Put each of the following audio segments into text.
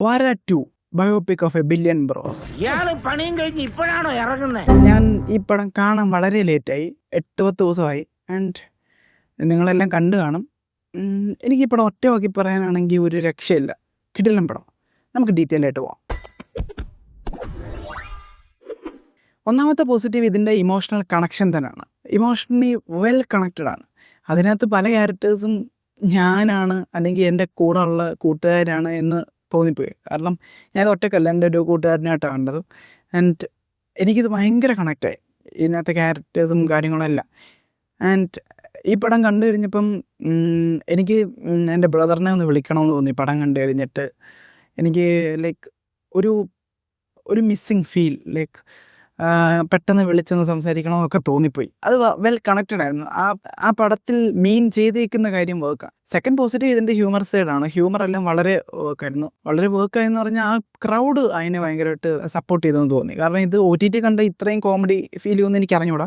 Vara 2 biopic of a billion bros. ഇയാള് പണിയും കഴിഞ്ഞ് ഇപ്പോഴാണോ ഇറങ്ങുന്നത്? ഞാൻ ഈ പടം കാണാൻ വളരെ ലേറ്റായി, 8-10 ദിവസമായി. ആൻഡ് നിങ്ങളെല്ലാം കണ്ടു കാണും. എനിക്ക് ഈ പടം ഒറ്റ വാക്കി പറയാനാണെങ്കിൽ ഒരു രക്ഷയില്ല. കിടിലൻ പടം. നമുക്ക് ഡീറ്റെയിൽ ആയിട്ട് പോവാം. ഒന്നാമത്തെ പോസിറ്റീവ് ഇതിൻ്റെ ഇമോഷണൽ കണക്ഷൻ തന്നെയാണ്. ഇമോഷണലി വെൽ കണക്റ്റഡ് ആണ്. അതിനകത്ത് പല ക്യാരക്ടേഴ്സും ഞാനാണ് അല്ലെങ്കിൽ എൻ്റെ കൂടെ ഉള്ള കൂട്ടുകാരാണ് എന്ന് തോന്നിപ്പോയി. കാരണം ഞാനത് ഒറ്റക്കല്ല, എൻ്റെ ഒരു കൂട്ടുകാരനായിട്ടാണ് കണ്ടത്. ആൻഡ് എനിക്കിത് ഭയങ്കര കണക്റ്റായി, ഇതിനകത്തെ ക്യാരക്ടേഴ്സും കാര്യങ്ങളും എല്ലാം. ആൻഡ് ഈ പടം കണ്ടു കഴിഞ്ഞപ്പം എനിക്ക് എൻ്റെ ബ്രദറിനെ ഒന്ന് വിളിക്കണമെന്ന് തോന്നി. പടം കണ്ടു കഴിഞ്ഞിട്ട് എനിക്ക് ലൈക്ക് ഒരു മിസ്സിങ് ഫീൽ, ലൈക്ക് പെട്ടെന്ന് വിളിച്ചൊന്ന് സംസാരിക്കണമെന്നൊക്കെ തോന്നിപ്പോയി. അത് വെൽ കണക്റ്റഡ് ആയിരുന്നു. ആ പടത്തിൽ മീൻ ചെയ്തേക്കുന്ന കാര്യം വർക്കാണ്. സെക്കൻഡ് പോസിറ്റീവ് ഇതിൻ്റെ ഹ്യൂമർ സൈഡാണ്. ഹ്യൂമർ എല്ലാം വളരെ വർക്കായിരുന്നു. വളരെ വർക്കായെന്ന് പറഞ്ഞാൽ ആ ക്രൗഡ് അതിനെ ഭയങ്കരമായിട്ട് സപ്പോർട്ട് ചെയ്തെന്ന് തോന്നി. കാരണം ഇത് OTT കണ്ട ഇത്രയും കോമഡി ഫീൽ ചെയ്യുമെന്ന് എനിക്ക് അറിഞ്ഞൂടാ.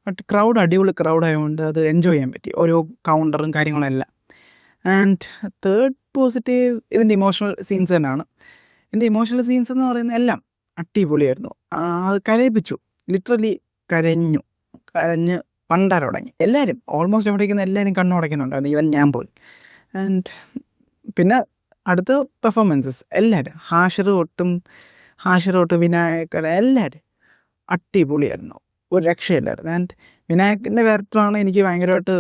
ബട്ട് ക്രൗഡ് അടിപൊളി ക്രൗഡ് ആയതുകൊണ്ട് അത് എൻജോയ് ചെയ്യാൻ പറ്റി, ഓരോ കൗണ്ടറും കാര്യങ്ങളെല്ലാം. ആൻഡ് തേർഡ് പോസിറ്റീവ് ഇതിൻ്റെ ഇമോഷണൽ സീൻസ് തന്നെയാണ്. ഇതിൻ്റെ ഇമോഷണൽ സീൻസ് എന്ന് പറയുന്നത് എല്ലാം അടിപൊളിയായിരുന്നു. അത് കരയിപ്പിച്ചു, ലിറ്ററലി കരഞ്ഞ് പണ്ടാരടങ്ങി. എല്ലാവരും ഓൾമോസ്റ്റ് അവിടെ ഇരിക്കുന്ന എല്ലാവരും കണ്ണുടയ്ക്കുന്നുണ്ടായിരുന്നു, ഈവൻ ഞാൻ പോയി. ആൻഡ് പിന്നെ അടുത്ത പെർഫോമൻസസ് എല്ലാവരും ഹാഷിർ തൊട്ട് വിനായക് എല്ലാവരും അടിപൊളിയായിരുന്നു, ഒരു രക്ഷയില്ലായിരുന്നു. ആൻഡ് വിനായകൻ്റെ ക്യാരക്ടറാണ് എനിക്ക് ഭയങ്കരമായിട്ട്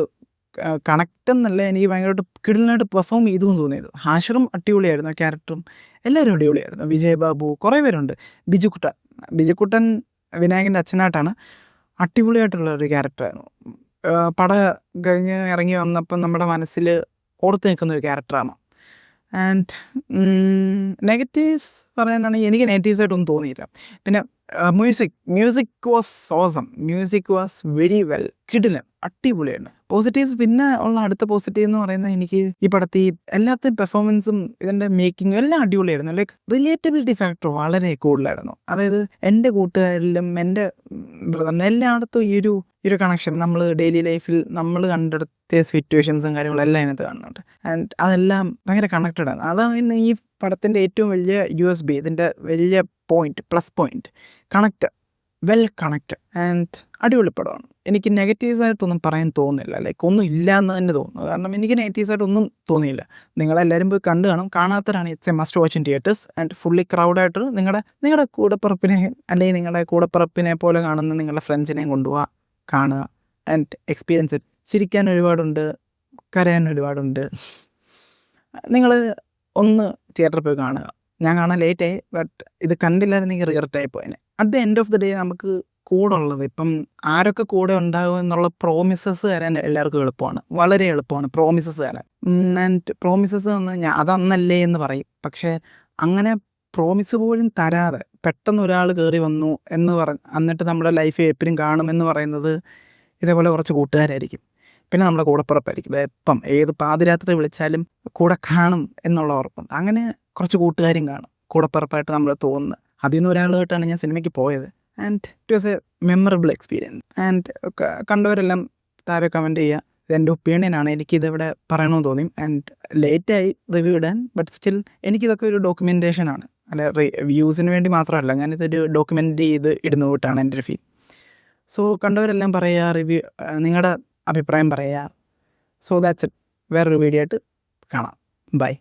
കണക്റ്റ് എന്നല്ല, എനിക്ക് ഭയങ്കരമായിട്ട് കിടിലനായിട്ട് പെർഫോം ചെയ്തു എന്ന് തോന്നിയത്. ഹാഷിറും അടിപൊളിയായിരുന്നു, ആ ക്യാരക്ടറും എല്ലാവരും അടിപൊളിയായിരുന്നു. വിജയ് ബാബു, കുറേ പേരുണ്ട്. ബിജുക്കുട്ടൻ വിനായകൻ്റെ അച്ഛനായിട്ടാണ്. അടിപൊളിയായിട്ടുള്ള ഒരു ക്യാരക്ടറായിരുന്നു. പടം കഴിഞ്ഞ് ഇറങ്ങി വന്നപ്പം നമ്മുടെ മനസ്സിൽ ഓർത്ത് നിൽക്കുന്ന ഒരു ക്യാരക്ടറാണ്. ആൻഡ് നെഗറ്റീവ്സ് പറയാനാണെങ്കിൽ എനിക്ക് നെഗറ്റീവ്സായിട്ടൊന്നും തോന്നിയില്ല. പിന്നെ music was awesome. Music was very well, കിടിലൻ, അടിപൊളിയായിരുന്നു. പോസിറ്റീവ്സ് പിന്നെ ഉള്ള അടുത്ത പോസിറ്റീവ് എന്ന് പറയുന്നത് എനിക്ക് ഈ പടത്തിൽ എല്ലാത്തിനും പെർഫോമൻസും ഇതിൻ്റെ മേക്കിങ്ങും എല്ലാം അടിപൊളിയായിരുന്നു. ലൈക്ക് റിലേറ്റബിലിറ്റി ഫാക്ടർ വളരെ കൂടുതലായിരുന്നു. അതായത് എൻ്റെ കൂട്ടുകാരിലും എൻ്റെ ബ്രദറിനും എല്ലായിടത്തും ഈ ഒരു കണക്ഷൻ നമ്മൾ ഡെയിലി ലൈഫിൽ നമ്മൾ കണ്ടെടുത്ത സിറ്റുവേഷൻസും കാര്യങ്ങളും എല്ലാം അതിനകത്ത് കാണുന്നുണ്ട്. ആൻഡ് അതെല്ലാം ഭയങ്കര കണക്റ്റഡ് ആണ്. അതാണ് ഈ പടത്തിൻ്റെ ഏറ്റവും വലിയ USB, ഇതിൻ്റെ വലിയ plus point. Well connect and അടിപൊളി പടമാണ്. എനിക്ക് നെഗറ്റീവ്സായിട്ടൊന്നും പറയാൻ തോന്നുന്നില്ല, ലൈക്ക് ഒന്നും ഇല്ല എന്ന് തന്നെ തോന്നുന്നു. കാരണം എനിക്ക് നെഗറ്റീവ്സായിട്ടൊന്നും തോന്നിയില്ല. നിങ്ങളെല്ലാവരും പോയി കണ്ടു കാണും. കാണാത്തവരാണ് it's a must watch in theatres. And fully ക്രൗഡായിട്ട് നിങ്ങളുടെ കൂടപ്പിറപ്പിനെ അല്ലെങ്കിൽ നിങ്ങളുടെ കൂടപ്പിറപ്പിനെ പോലെ കാണുന്ന നിങ്ങളുടെ ഫ്രണ്ട്സിനെയും കൊണ്ടുപോവുക, കാണുക ആൻഡ് എക്സ്പീരിയൻസ്. ചിരിക്കാൻ ഒരുപാടുണ്ട്, കരയാൻ ഒരുപാടുണ്ട്. നിങ്ങൾ ഒന്ന് തിയേറ്ററിൽ പോയി കാണുക. ഞാൻ കാണാൻ ലേറ്റായി, ബട്ട് ഇത് കണ്ടില്ലായിരുന്നെങ്കിൽ റിഗ്രറ്റായി പോയതിനെ. At the end of the day നമുക്ക് കൂടെ ഉള്ളത്, ഇപ്പം ആരൊക്കെ കൂടെ ഉണ്ടാകും എന്നുള്ള പ്രോമിസസ് തരാൻ എല്ലാവർക്കും എളുപ്പമാണ്, വളരെ എളുപ്പമാണ് പ്രോമിസസ് തരാൻ. ആൻഡ് പ്രോമിസസ് അതന്നല്ലേ എന്ന് പറയും. പക്ഷേ അങ്ങനെ പ്രോമിസ് പോലും തരാതെ പെട്ടെന്ന് ഒരാൾ കയറി വന്നു എന്ന് എന്നിട്ട് നമ്മുടെ ലൈഫ് എപ്പോഴും കാണുമെന്ന് പറയുന്നത് ഇതേപോലെ കുറച്ച് കൂട്ടുകാരായിരിക്കും. പിന്നെ നമ്മുടെ കൂടപ്പിറപ്പായിരിക്കും. എപ്പം ഏത് പാതിരാത്രി വിളിച്ചാലും കൂടെ കാണും എന്നുള്ള ഉറപ്പുണ്ട്. അങ്ങനെ കുറച്ച് കൂട്ടുകാരും കാണും കൂടപ്പിറപ്പായിട്ട് നമ്മൾ തോന്നുന്നത്. അതിൽ നിന്ന് ഒരാളായിട്ടാണ് ഞാൻ സിനിമയ്ക്ക് പോയത്. And it was a memorable experience. And കണ്ടവരെല്ലാം താഴെ കമൻറ്റ് ചെയ്യുക. ഇതെൻ്റെ ഒപ്പീനിയനാണ്, എനിക്കിതിവിടെ പറയണമെന്ന് തോന്നി. ആൻഡ് ലേറ്റായി റിവ്യൂ ഇടാൻ, ബട്ട് സ്റ്റിൽ എനിക്കിതൊക്കെ ഒരു ഡോക്യുമെൻറ്റേഷനാണ്. അല്ല, വ്യൂസിന് വേണ്ടി മാത്രമല്ല, ഞാനിതൊരു ഡോക്യുമെൻ്റ് ചെയ്ത് ഇടുന്ന കൂട്ടാണ് എൻ്റെ ഒരു ഫീൽ. സോ കണ്ടവരെല്ലാം പറയുക, റിവ്യൂ, നിങ്ങളുടെ അഭിപ്രായം പറയുക. So that's it. വേറൊരു വീഡിയോ ആയിട്ട് കാണാം. ബൈ.